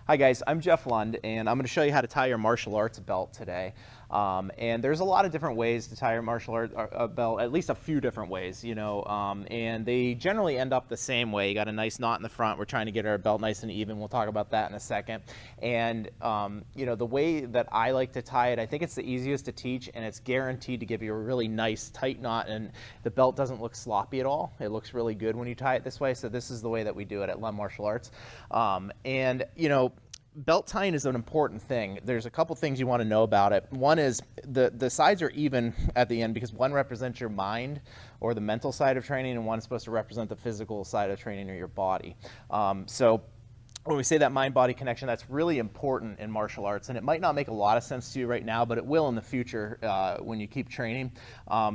Hi guys, I'm Jeff Lund, and I'm going to show you how to tie your martial arts belt today. And there's a lot of different ways to tie your martial arts belt, at least a few different ways, and they generally end up the same way. You got a nice knot in the front. We're trying to get our belt nice and even. We'll talk about that in a second. And, the way that I like to tie it, I think it's the easiest to teach, and it's guaranteed to give you a really nice tight knot, and the belt doesn't look sloppy at all. It looks really good when you tie it this way, so this is the way that we do it at Lund Martial Arts. Belt tying is an important thing. There's a couple things you want to know about it. One is the sides are even at the end because one represents your mind or the mental side of training, and one is supposed to represent the physical side of training or your body. So when we say that mind-body connection, that's really important in martial arts, and it might not make a lot of sense to you right now, but it will in the future when you keep training.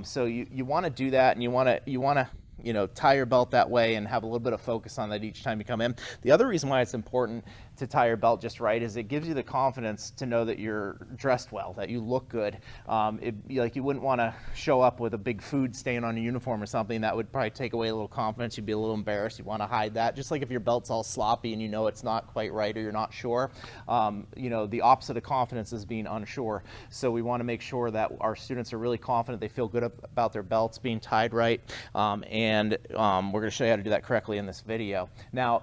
So you want to do that, and you want to tie your belt that way and have a little bit of focus on that each time you come in. The other reason why it's important to tie your belt just right is it gives you the confidence to know that you're dressed well, that you look good. You wouldn't want to show up with a big food stain on your uniform or something. That would probably take away a little confidence. You'd be a little embarrassed. You want to hide that. Just like if your belt's all sloppy and you know it's not quite right or you're not sure. The opposite of confidence is being unsure. So we want to make sure that our students are really confident. They feel good about their belts being tied right. We're going to show you how to do that correctly in this video. Now,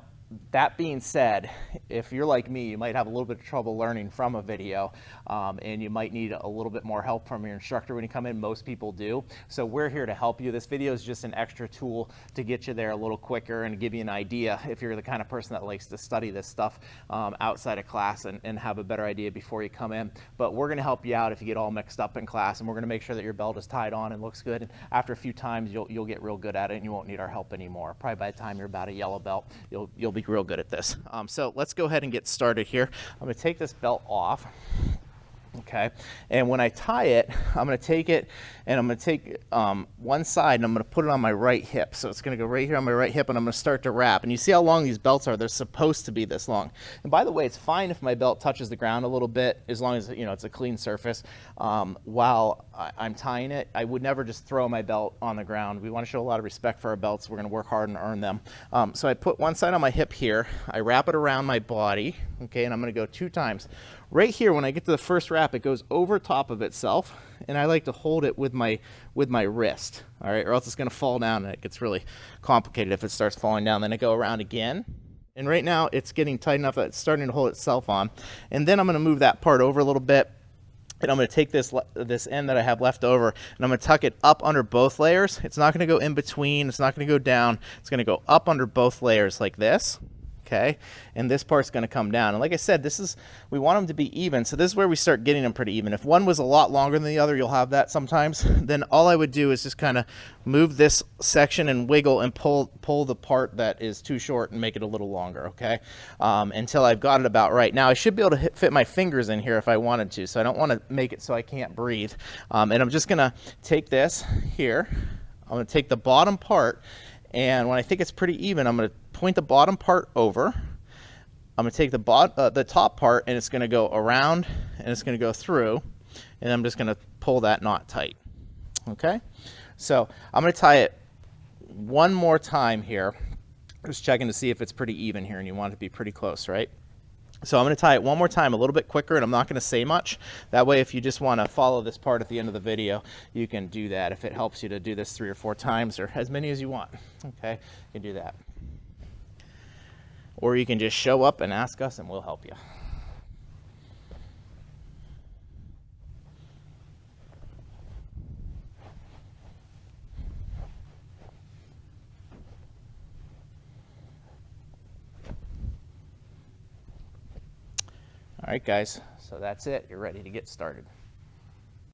that being said, if you're like me, you might have a little bit of trouble learning from a video, and you might need a little bit more help from your instructor when you come in. Most people do. So we're here to help you. This video is just an extra tool to get you there a little quicker and give you an idea if you're the kind of person that likes to study this stuff outside of class and have a better idea before you come in. But we're going to help you out if you get all mixed up in class, and we're going to make sure that your belt is tied on and looks good. And after a few times, you'll get real good at it, and you won't need our help anymore. Probably by the time you're about a yellow belt, you'll be real good at this. So let's go ahead and get started here. I'm going to take this belt off. Okay, and when I tie it, I'm going to take it and I'm going to take one side and I'm going to put it on my right hip. So it's going to go right here on my right hip, and I'm going to start to wrap. And you see how long these belts are? They're supposed to be this long. And by the way, it's fine if my belt touches the ground a little bit, as long as it's a clean surface. While I'm tying it, I would never just throw my belt on the ground. We want to show a lot of respect for our belts. We're going to work hard and earn them. So I put one side on my hip here. I wrap it around my body. Okay, and I'm going to go 2 times. Right here, when I get to the first wrap, it goes over top of itself, and I like to hold it with my wrist, all right, or else it's going to fall down, and it gets really complicated if it starts falling down. Then I go around again, and right now it's getting tight enough that it's starting to hold itself on. And then I'm going to move that part over a little bit, and I'm going to take this end that I have left over, and I'm going to tuck it up under both layers. It's not going to go in between. It's not going to go down. It's going to go up under both layers like this. Okay, and this part's going to come down. And like I said, we want them to be even, so this is where we start getting them pretty even. If one was a lot longer than the other, you'll have that sometimes. Then all I would do is just kind of move this section and wiggle and pull the part that is too short and make it a little longer, okay, until I've got it about right. Now, I should be able to fit my fingers in here if I wanted to, so I don't want to make it so I can't breathe. And I'm just going to take this here. I'm going to take the bottom part, and when I think it's pretty even, I'm going to point the bottom part over. I'm going to take the top part, and it's going to go around, and it's going to go through, and I'm just going to pull that knot tight. Okay? So I'm going to tie it one more time here. Just checking to see if it's pretty even here, and you want it to be pretty close, right? So I'm going to tie it one more time, a little bit quicker, and I'm not going to say much. That way, if you just want to follow this part at the end of the video, you can do that. If it helps you to do this 3 or 4 times, or as many as you want, okay, you can do that. Or you can just show up and ask us, and we'll help you. All right, guys, so that's it. You're ready to get started.